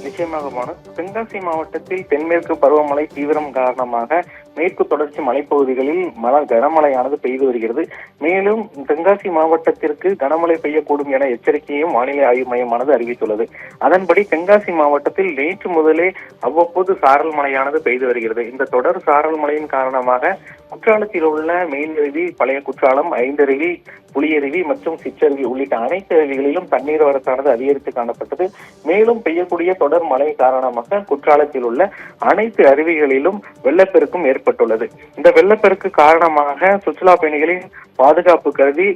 நிச்சயமாக பானு. தென்காசி மாவட்டத்தில் தென்மேற்கு பருவமழை தீவிரம் காரணமாக மேற்கு தொடர்ச்சி மலைப்பகுதிகளில் கனமழையானது பெய்து வருகிறது. மேலும் தென்காசி மாவட்டத்திற்கு கனமழை பெய்யக்கூடும் என எச்சரிக்கையும் வானிலை ஆய்வு மையமானது அறிவித்துள்ளது. அதன்படி தென்காசி மாவட்டத்தில் நேற்று முதலே அவ்வப்போது சாரல் மழையானது பெய்து வருகிறது. இந்த தொடர் சாரல் மழையின் காரணமாக குற்றாலத்தில் உள்ள மெயினருவி, பழைய குற்றாலம், ஐந்தருவி, புலியருவி மற்றும் சிற்றருவி உள்ளிட்ட அனைத்து அருவிகளிலும் தண்ணீர் வரத்தானது அதிகரித்து காணப்பட்டது. மேலும் பெய்யக்கூடிய தொடர் மழை காரணமாக குற்றாலத்தில் உள்ள அனைத்து அருவிகளிலும் வெள்ளப்பெருக்கும் ஏற்பட்டுள்ளது. இந்த வெள்ளப்பெருக்கு காரணமாக சுற்றுலா பயணிகளின் பாதுகாப்பு கருதி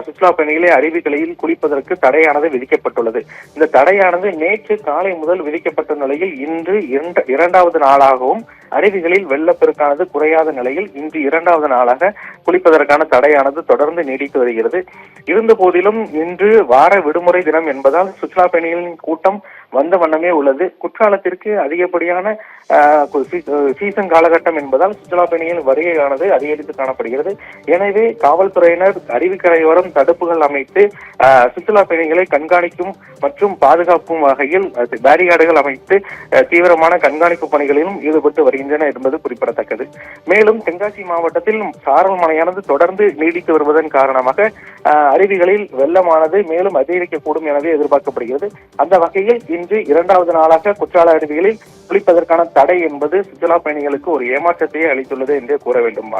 சுற்றுலா பயணிகளை அருவிகளில் குளிப்பதற்கு தடையானது விதிக்கப்பட்டுள்ளது. இந்த தடையானது நேற்று காலை முதல் விதிக்கப்பட்ட நிலையில் இன்று இரண்டாவது நாளாகவும் அருவிகளில் வெள்ளப்பெருக்கானது குறையாத நிலையில் இன்று இரண்டாவது நாளாக குளிப்பதற்கான தடையானது தொடர்ந்து நீடித்து வருகிறது. இருந்த போதிலும் இன்று வார விடுமுறை தினம் என்பதால் சுற்றுலா பயணிகளின் கூட்டம் வந்த வண்ணமே உள்ளது. குற்றாலத்திற்கு அதிகப்படியான சீசன் காலகட்டம் என்பதால் சுற்றுலா பயணிகளின் வருகையானது அதிகரித்து காணப்படுகிறது. எனவே காவல்துறையினர் அருவிக்கரையோரம் தடுப்புகள் அமைத்து சுற்றுலா பயணிகளை கண்காணிக்கும் மற்றும் பாதுகாக்கும் வகையில் பேரிகார்டுகள் அமைத்து தீவிரமான கண்காணிப்பு பணிகளிலும் ஈடுபட்டு வருகின்றனர் என்பது குறிப்பிடத்தக்கது. மேலும் தென்காசி மாவட்டத்தில் சாரல் மழையானது தொடர்ந்து நீடித்து வருவதன் காரணமாக அருவிகளில் வெள்ளமானது மேலும் அதிகரிக்கக்கூடும் எனவே எதிர்பார்க்கப்படுகிறது. அந்த வகையில் இன்று இரண்டாவது நாளாக குற்றால அருவிகளில் குளிப்பதற்கான தடை என்பது சுற்றுலா பயணிகளுக்கு ஒரு ஏமாற்றத்தையே அளித்துள்ளது என்றே கூற வேண்டும்.